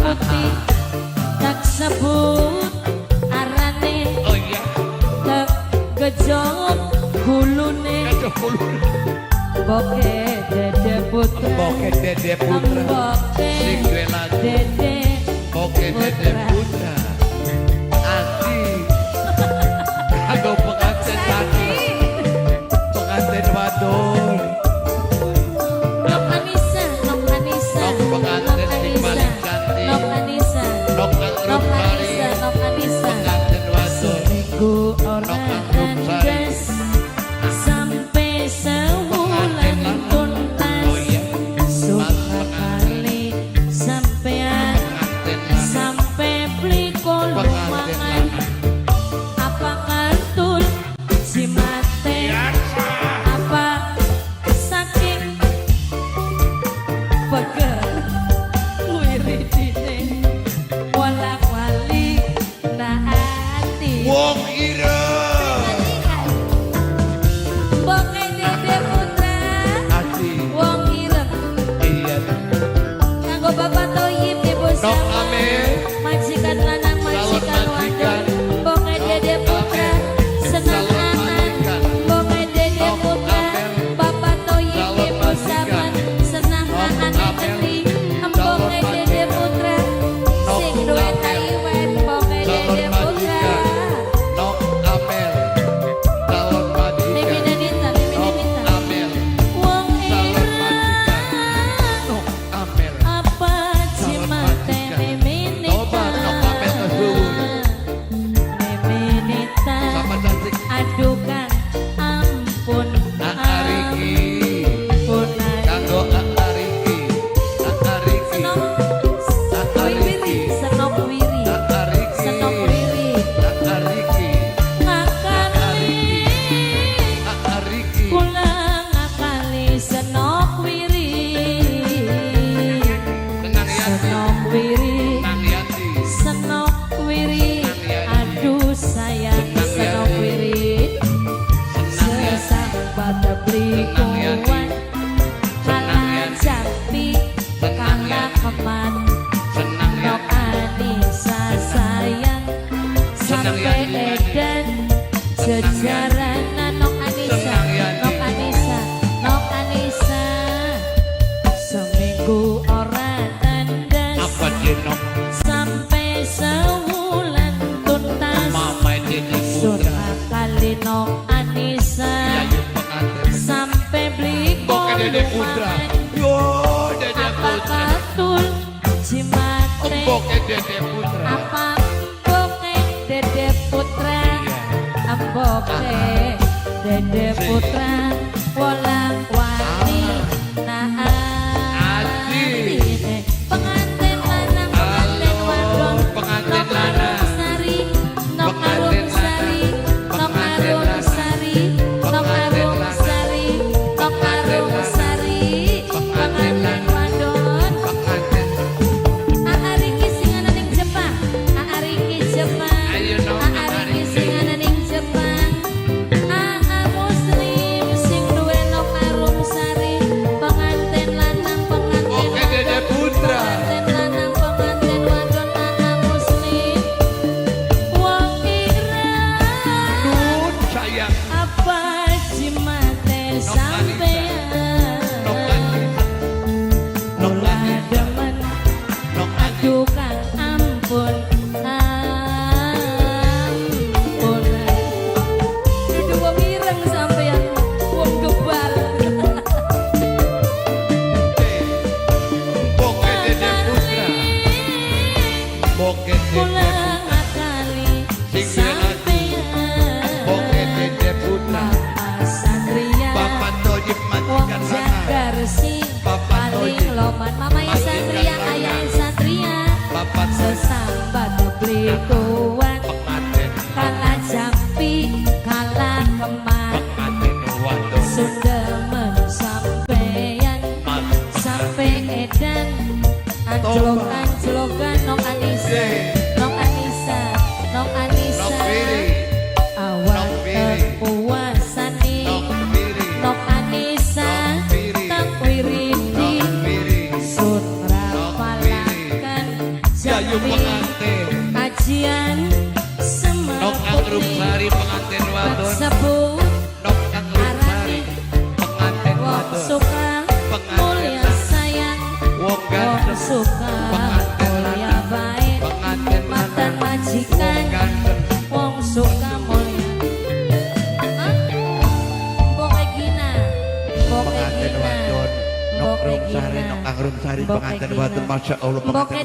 putih tak sebut arane. Oh iya. Tak gejok gulune. Boke Dede Putra. Boke Dede Putra. Boke Dede Boke Dede Putra. Asik. Kanggo pengantin lanang. Pengantin wadon. Nok Anissa, Nok Anissa. Nok pengantin sing paling cantik. Nok Anissa. Nok Nok Angrupari. Anissa, Nok Anissa. Pengantin wadon. Seminggu orang kandas sampai sebulan tuntas. Suka kali sampean sampai beli kolumangan. Apa kartun si mate? Apa saking pegel wiridine walak wali naati. Wong ira. Boke Dede Putra. Asik. Wong ireng. Iya. Kanggo Bapak Toyib Ibu Nok Sama. Amel. Majikan lanang majikan wadon. Boke Dede Putra. Senang anak. Boke Dede Putra. Bapak Toyib Ibu Sama. Senang anak gede. Boke Dede Putra. Sing duwe Taiwan. Boke Dede Putra. Nok Amel. Calon Mimi majikan. Nanita, Mimi Nok Nanita. Amel. Wong Calon ireng. majikan. Nok Amel. Apa cimate Mimi Coba Nita. Nok Amel kesuwun. Mimi Nita. Sama cantik. Adukan ampun Ariki. ampunan. Kanggo Ariki. Ariki. Senop wiri, senop wiri, Ariki. senop wiri. Ariki. Ngakali Ariki. kula ngakali senop wiri. Tenang Yanti. Senop wiri, Tenang Yanti. senop wiri. Aduh sayang senop wiri. Sesang pada beli kuat. Kalah jampi, kalah kemat. Senang Nok Yanti. Anissa sayang sampai edan sejarah Nok Anissa, Nok Anissa, Nok Anissa. Seminggu ora tandas Apa dia Nok? sampai sebulan tuntas. Mama Dede Putra. Surah kali Nok Anissa Yayu pengantin. sampai beli Boke Dede Putra. Yo Dede apa Putra. katul cimate. Boke Dede Putra. Apa boke Dede Putra. Boke Dede Putra. Wolang wali naati. Pengantin lanang, pengantin wadon. Pengantin Nok lanang. Arum Sari, Nok Arum Sari, Nok Arum Sari, Nok Arum Sari, Nok Arum Sari. Pengantin wadon. Pengantin. Aariki sing ana ning Jepang. Aariki Jepang. Ayo Nok, Aariki sing ana ning Jepang. Aa muslim sing duwe Nok Arum Sari. Pengantin lanang, pengantin Boke Dede wadon. Putra. Pengantin lanang, pengantin wadon. Aa muslim. Wong ireng. Nun sayang. Apa cimate sampean. Nok Anissa. Nok Mula Anissa. demen. Nok Anissa. Aduh kang ampun, ampun. Itu wong ireng sampeyan, wong gebal. Boke Dede Putra. Boke Dede Kula Putra. ngakali sampeyan. Boke Dede Putra. Bapak Satria, Bapak Toyib wong majikan lanang. jagar sing Bapak paling Toyib. loman. Mamanya Satria, ayah Satria. Bapak Sesambat beli kuat. pengantin. Kalah jampi, kalah kemat. Pengantin wadon. Sundemen sampeyan sampai edan. Anjlok-anjlokan Nok Anissa, Nok Anissa, Nok Anissa. Nok Wiri. Awak Nok Wiri. kepuasane Nok Wiri. Nok Anissa, Nok Wiri. tak wiridi Nok Wiri. sun Nok Wiri. rapalakan Ayu pengantin Ajian Nok Angrum Semerupi Sari pengantin wadon Sebut Nok Angrum Sari pengantin Wong wadon suka mulia sayang Wong Wong ganteng suka pengantin mulia baik pengantin Mantan Wong majikan ganteng Wong suka mulia Hah? Mbok Regina Mbok pengantin Regina wadon Nok Mbok Angrum Sari Regina Nok Angrum Sari Mbok pengantin Regina. wadon Masya Allah Mbok pengantin